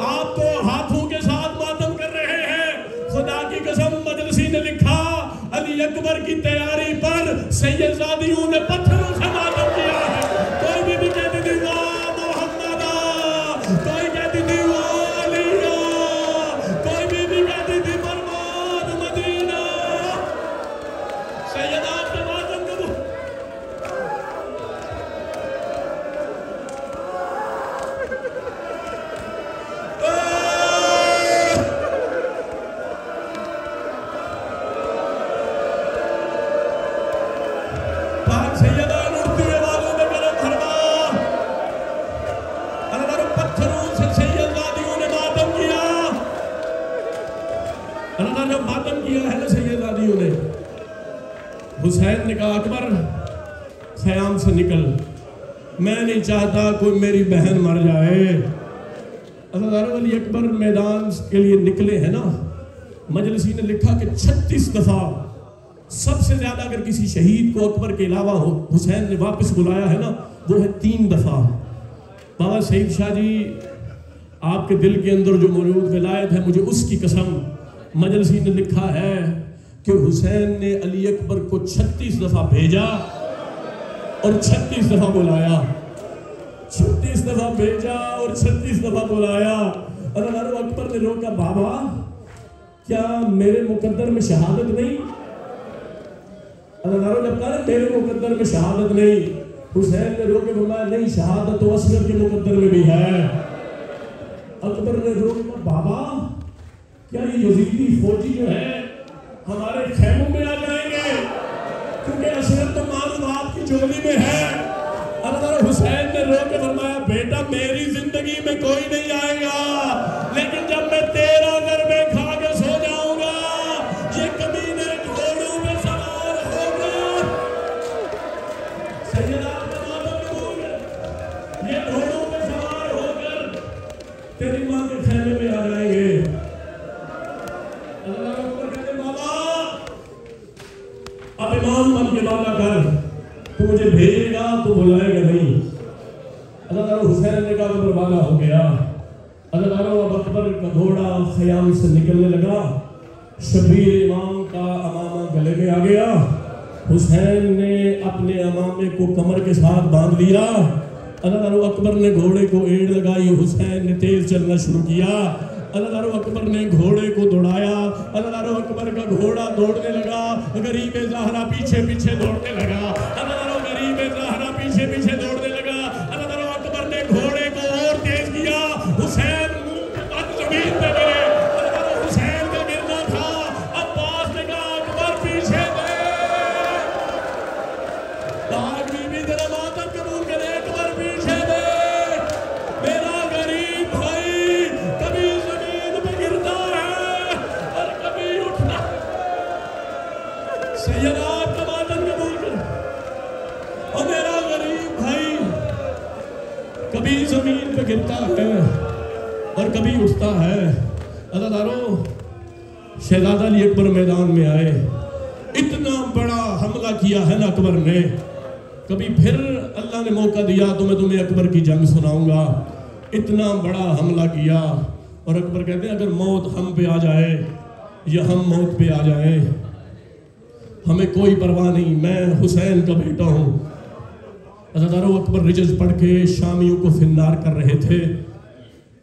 آپ تو ہاتھوں کے ساتھ ماتم کر رہے ہیں. خدا کی قسم مجلسی نے لکھا علی اکبر کی تیاری پر سیدزادیوں نے پتھروں سے ماتم کیا ہے. کوئی بھی کہتی تھی واہ محمدہ, کوئی کہتی تھی واہ علیہ, کوئی بھی کہتی تھی برباد مدینہ. سیدہ آپ کے ماتم قبول. حسین نے کہا اکبر خیام سے نکل, میں نہیں چاہتا کوئی میری بہن مر جائے. اللہ تعالیٰ علی اکبر میدان کے لیے نکلے ہیں نا. مجلسی نے لکھا کہ 36 دفعہ سب سے زیادہ اگر کسی شہید کو اکبر کے علاوہ حسین نے واپس بلایا ہے نا وہ ہے 3 دفعہ. بابا سعید شاہ جی آپ کے دل کے اندر جو موجود ولایت ہے مجھے اس کی قسم. مجلسی نے لکھا ہے کہ حسین نے علی اکبر کو 36 دفعہ بھیجا اور 36 دفعہ بلایا. 36 دفعہ بھیجا اور 36 دفعہ بلایا. اللہ اکبر نے روکا بابا کیا میرے مقدر میں شہادت نہیں. اللہ جب کہا میرے مقدر میں شہادت نہیں. حسین نے رو کے فرمایا نہیں شہادت تو اصغر کے مقدر میں بھی ہے. اکبر نے رو کے بابا کیا یہ یزیدی فوجی جو ہے ہمارے خیموں میں آ جائیں گے کیونکہ اصغر تو معلوم آپ کی چولی میں ہے. اللہ حسین نے رو کے فرمایا بیٹا میری زندگی میں کوئی نہیں آئے گا لیکن جب میں تیرا گھر میں کھا کے سو جاؤں گا یہ کمینے گھوڑوں میں سوار ہوگا. سیدہ آپ کا ماتم قبول ہے. یہ گھوڑوں میں سوار ہو کر تیری ماں کے خیمے میں آ جائیں گے. اللہ اکبر کہتے بابا اب امام بن کے وعدہ کر تو مجھے بھیجے گا تو بلائے گا نہیں. اللہ تعالیٰ حسین نے کہا تو وعدہ ہو گیا. اللہ تعالیٰ اب اکبر کا گھوڑا خیام سے نکلنے لگا. شبیر امام کا امامہ گلے میں آ گیا. حسین نے اپنے امامے کو کمر کے ساتھ باندھ لیا. اللہ تعالیٰ اکبر نے گھوڑے کو ایڑ لگائی. حسین نے تیز چلنا شروع کیا. اللہ تعالیٰ اکبر نے گھوڑے کو دوڑایا. اللہ تعالیٰ اکبر کا گھوڑا دوڑنے لگا. غریب زہرا پیچھے پیچھے دوڑنے لگا. اللہ تعالیٰ غریب زہرا پیچھے پیچھے دوڑنے لگا. اللہ تعالیٰ اکبر نے گھوڑے کو اور تیز کیا. حسین منہ کے بعد زمین پہ گرے. اللہ تعالیٰ حسین کا گرنا تھا. عباس نے کہا اکبر پیچھے دے. پاک بی بی تیرا ماتم قبول کرے. اکبر پیچھے دے. میرا غریب بھائی کبھی زمین پہ گرتا ہے اور کبھی اٹھتا. سیدہ آپ کا ماتم قبول کرے. اور میرا غریب بھائی کبھی زمین پہ گرتا ہے اور کبھی اٹھتا ہے. اللہ تعالیٰ شہزادہ علی اکبر میدان میں آئے. اتنا بڑا حملہ کیا ہے نا اکبر نے. کبھی پھر اللہ نے موقع دیا تو میں تمہیں اکبر کی جنگ سناؤں گا. اتنا بڑا حملہ کیا اور اکبر کہتے ہیں اگر موت ہم پہ آ جائے یا ہم موت پہ آ جائیں ہمیں کوئی پرواہ نہیں. میں حسین کا بیٹا ہوں. حضرت اکبر رجز پڑھ کے شامیوں کو فنار کر رہے تھے.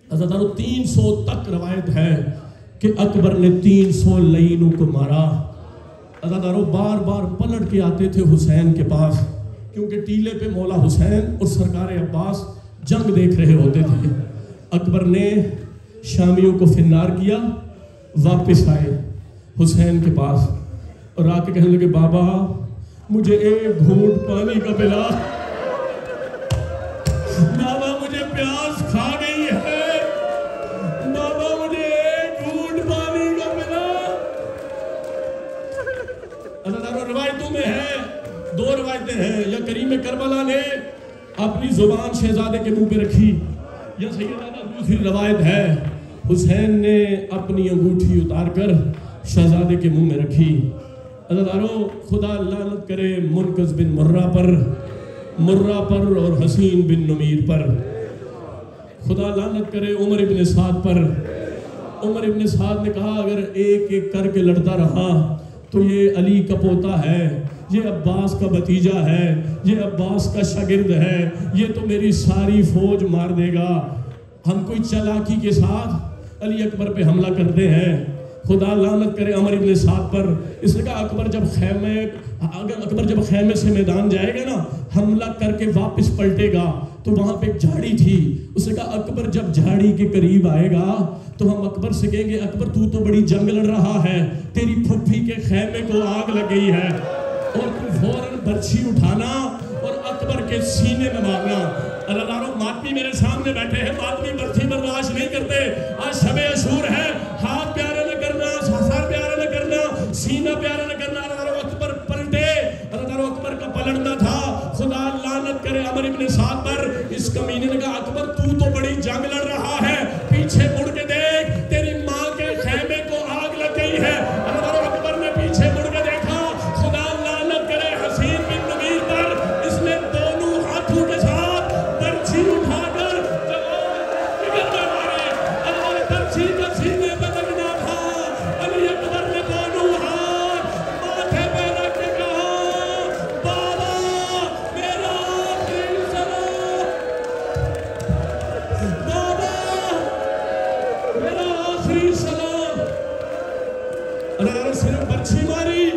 حضرت 300 تک روایت ہے کہ اکبر نے 300 لعینوں کو مارا۔ عزاداروں بار بار پلٹ کے آتے تھے حسین کے پاس، کیونکہ ٹیلے پہ مولا حسین اور سرکار عباس جنگ دیکھ رہے ہوتے تھے۔ اکبر نے شامیوں کو فنار کیا، واپس آئے حسین کے پاس اور آ کے کہنے لگے بابا مجھے ایک گھونٹ پانی کا پلا، بابا مجھے پیاس کھا گئی ہے، بابا مجھے ایک گھونٹ پانی کا پلا۔ عزاداروں روایتوں میں ہے، 2 روایتیں ہیں، یا کریم کربلا نے اپنی زبان شہزادے کے منہ پہ رکھی، یا سیدنا دوسری روایت ہے حسین نے اپنی انگوٹھی اتار کر شہزادے کے منہ میں رکھی۔ عزاداروں خدا لعنت کرے منقذ بن مرہ پر اور حسین بن نمیر پر، خدا لعنت کرے عمر ابن سعد پر۔ عمر ابن سعد نے کہا اگر ایک ایک کر کے لڑتا رہا تو یہ علی کا پوتا ہے، یہ عباس کا بھتیجا ہے، یہ عباس کا شاگرد ہے، یہ تو میری ساری فوج مار دے گا۔ ہم کوئی چالاکی کے ساتھ علی اکبر پہ حملہ کرتے ہیں، خدا لعنت کرے عمر ابن سعد پر۔ اس نے کہا اکبر جب خیمے سے میدان جائے گا نا، حملہ کر کے واپس پلٹے گا تو وہاں پہ ایک جھاڑی تھی، اس نے کہا اکبر جب جھاڑی کے قریب آئے گا تو ہم اکبر سے کہیں گے اکبر تو بڑی جنگ لڑ رہا ہے، تیری پھپھی کے خیمے کو آگ لگ گئی ہے، اور تو فوراً برچھی اٹھانا اور اکبر کے سینے میں مارنا۔ عزاداروں ماتمی میرے سامنے بیٹھے ہیں، ماتمی برچھی برداشت نہیں کرتے۔ آج شب عاشور ہے، ہاتھ پیارے نہ کرنا، سر پیارے نہ کرنا، سینہ پیارے نہ کرنا۔ عزاداروں اکبر پلٹے، عزاداروں اکبر کا پلٹنا تھا، خدا لعنت کرے عمر ابن سعد پر۔ اس کمینے نے کہا اکبر تو بڑی جنگ لڑ رہا ہے، پیچھے مڑ کے دیکھ تیری ماں کے خیمے کو آگ لگ گئی ہے۔ عزاداروں اکبر نے پیچھے مڑ کے دیکھا، خدا لعنت کرے حسین بن نمیر پر۔ اس نے دونوں ہاتھوں کے ساتھ برچھی اٹھا کر جگر میں مارے، اور برچھی کا سینے پہ لگنا تھا۔ علی اکبر نے دونوں ہاتھ ماتھے پہ رکھ کے کہا بابا میرا آخری سلام، بابا میرا آخری سلام۔ صرف برچھی ماری،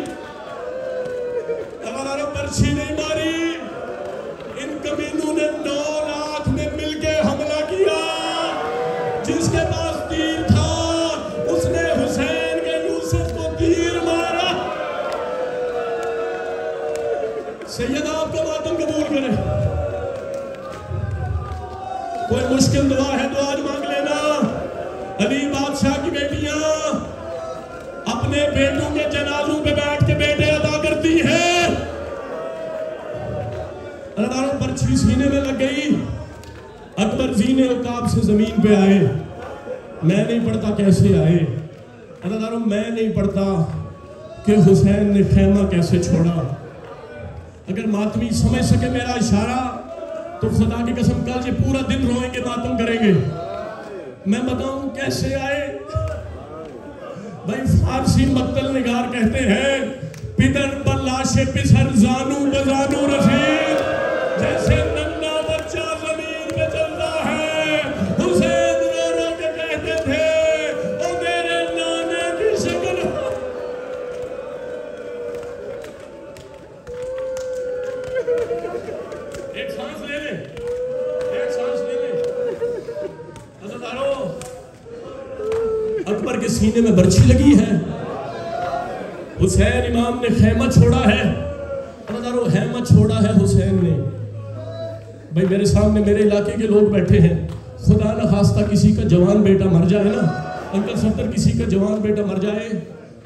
برچھی نہیں ماری، ان کمینوں نے 9 لاکھ میں مل کے حملہ کیا۔ جس کے پاس تیر تھا اس نے حسین کے یوسف کو تیر مارا۔ سیدہ آپ کا ماتم قبول کرے، کوئی مشکل دعا ہے تو آج مانگ لینا۔ علی بادشاہ کی بیٹیاں اپنے بیٹوں کے جنازوں پہ بیٹھ کے بیٹے ادا کرتی ہیں۔ عزاداروں برچھی سینے میں لگ گئی، اکبر زینے عقاب سے زمین پہ آئے۔ میں نہیں پڑھتا کیسے آئے، عزاداروں میں نہیں پڑھتا کہ حسین نے خیمہ کیسے چھوڑا۔ اگر ماتمی سمجھ سکے میرا اشارہ تو خدا کی قسم کل یہ پورا دن روئیں گے، ماتم کریں گے۔ میں بتاؤں کیسے آئے؟ بھائی فارسی مقتل نگار کہتے ہیں پدر بلاش پسر زانو بزانو رسید، جیسے ننھا بچہ زمین پہ چلتا ہے۔ حسین رو رو کے کہتے تھے او میرے نانے کی شکل۔ ایک سانس لے لیں، ایک سانس لے لیں۔ عزاداروں اکبر کے سینے میں برچھی لگی ہے، حسین امام نے خیمہ چھوڑا ہے، عزاداروں خیمہ چھوڑا ہے حسین نے۔ بھائی میرے سامنے میرے علاقے کے لوگ بیٹھے ہیں، خدا نہ خواستہ کسی کا جوان بیٹا مر جائے نا، انکل صفدر کسی کا جوان بیٹا مر جائے،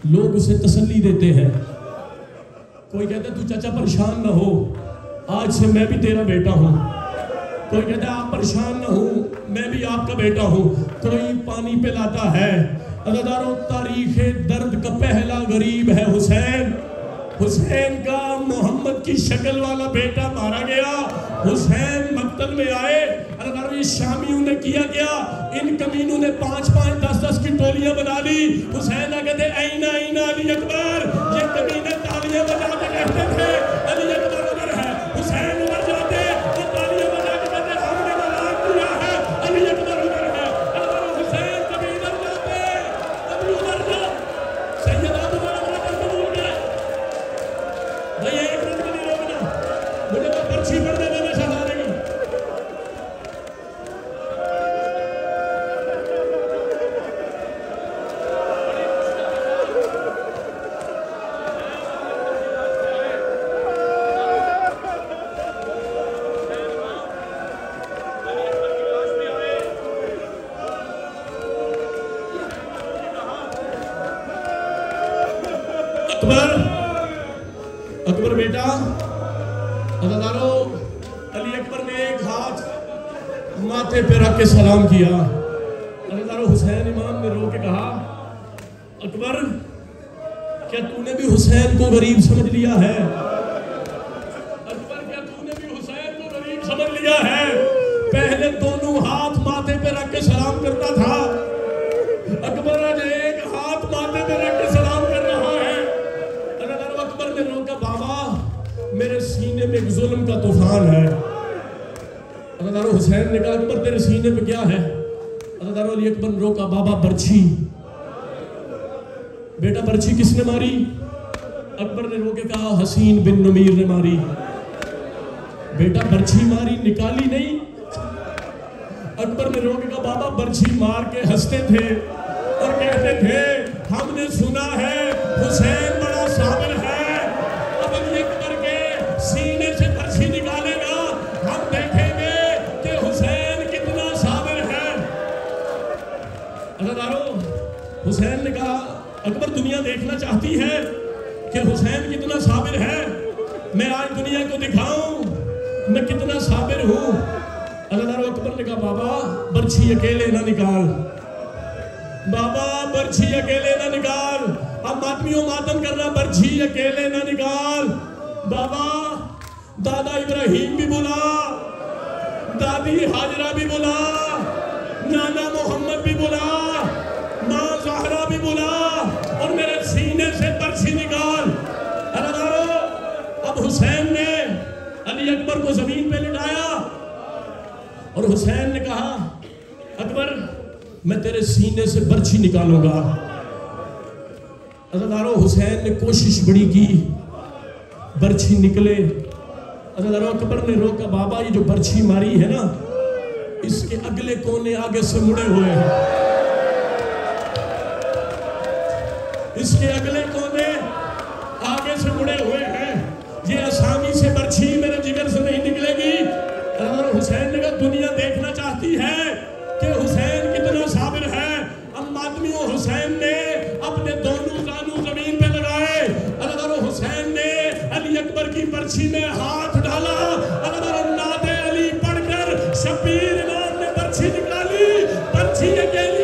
لوگ اسے تسلی دیتے ہیں۔ کوئی کہتا ہے تو چچا پریشان نہ ہو، آج سے میں بھی تیرا بیٹا ہوں۔ کوئی کہتا ہے آپ پریشان نہ ہو، میں بھی آپ کا بیٹا ہوں۔ کوئی پانی پہ لاتا ہے۔ عزاداروں تاریخ درد کا پہلا غریب ہے حسین۔ حسین کا محمد کی شکل والا بیٹا مارا گیا، حسین مقتل میں آئے۔ عزاداروں یہ شامیوں نے کیا گیا، ان کمینوں نے 5-5 10-10 کی ٹولیاں بنا لی۔ حسین آ کہتے اینا اینا علی اکبر، یہ کمینے تالیاں بجا کے کہتے تھے علی اکبر ادھر ہے۔ حسین ادھر جاتے تو تالیاں بجا کے کہتے ہم نے ملان کیا ہے، علی اکبر ادھر ہے۔ حسین کبھی ادھر جاتے کبھی اکبر اکبر بیٹا عزیزانو علی اکبر نے ایک ہاتھ ماتھے پہ رکھ کے سلام کیا. عزیزانو حسین امام نے رو کے کہا اکبر کیا تو نے بھی حسین کو غریب سمجھ لیا ہے؟ اکبر کیا تو نے بھی حسین کو غریب سمجھ لیا ہے؟ پہلے دونوں ہاتھ ماتھے پہ رکھ کے سلام کرتا تھا, اکبر آج ایک ہاتھ ماتھے پہ رکھ کے سلام کر رہا ہے. اکبر نے روکا بابا میرے سینے میں ایک ظلم کا طوفان ہے. حسین نے کہا اکبر تیرے سینے پہ کیا ہے؟ علی اکبر نے روکا بابا برچھی. بیٹا برچھی کس نے ماری؟ اکبر نے رو کے کہا حسین بن نمیر نے ماری. بیٹا برچھی ماری نکالی نہیں. اکبر نے رو کے کہا بابا برچھی مار کے ہنستے تھے اور کہتے تھے ہم نے سنا ہے حسین بڑا صابر ہے. اب علی اکبر کے سینے سے برچھی نکالے گا, ہم دیکھیں گے کہ حسین کتنا صابر ہے. حسین نے کہا اکبر دنیا دیکھنا چاہتی ہے کہ حسین کتنا صابر ہے, میں آج دنیا کو دکھاؤں میں کتنا صابر ہوں. اکبر نے کہا بابا برچھی اکیلے نہ نکال, بابا برچھی اکیلے نہ نکال, اب ماتمیوں ماتم کرنا, برچھی اکیلے نہ نکال. بابا دادا ابراہیم بھی بلا, دادی حاجرہ بھی بلا, نانا محمد بھی بلا, ماں زہرا بھی بلا, اور میرے سینے سے برچھی نکال. اب حسین نے علی اکبر کو زمین پہ لٹایا اور حسین نے کہا اکبر میں تیرے سینے سے برچھی نکالوں گا. حسین نے کوشش بڑی کی, برچھی نکلے. اکبر نے روکا بابا یہ جو برچھی ماری ہے نا اس کے اگلے کونے آگے سے مڑے ہوئے ہیں, اس کے اگلے کونے آگے سے مڑے ہوئے ہیں, یہ آسانی سے برچھی میرے جگر سے نہیں نکلے گی. حسین نے کہا دنیا دیکھنا چاہتی ہے کہ حسین کتنا صابر ہے. اب ماتمیوں حسین نے اپنے دونوں زانو زمین پہ لگائے. حسین نے علی اکبر کی برچھی میں ہاتھ ڈالا. نعت علی پڑھ کر شبیر امام نے برچھی نکالی. برچھی اکیلی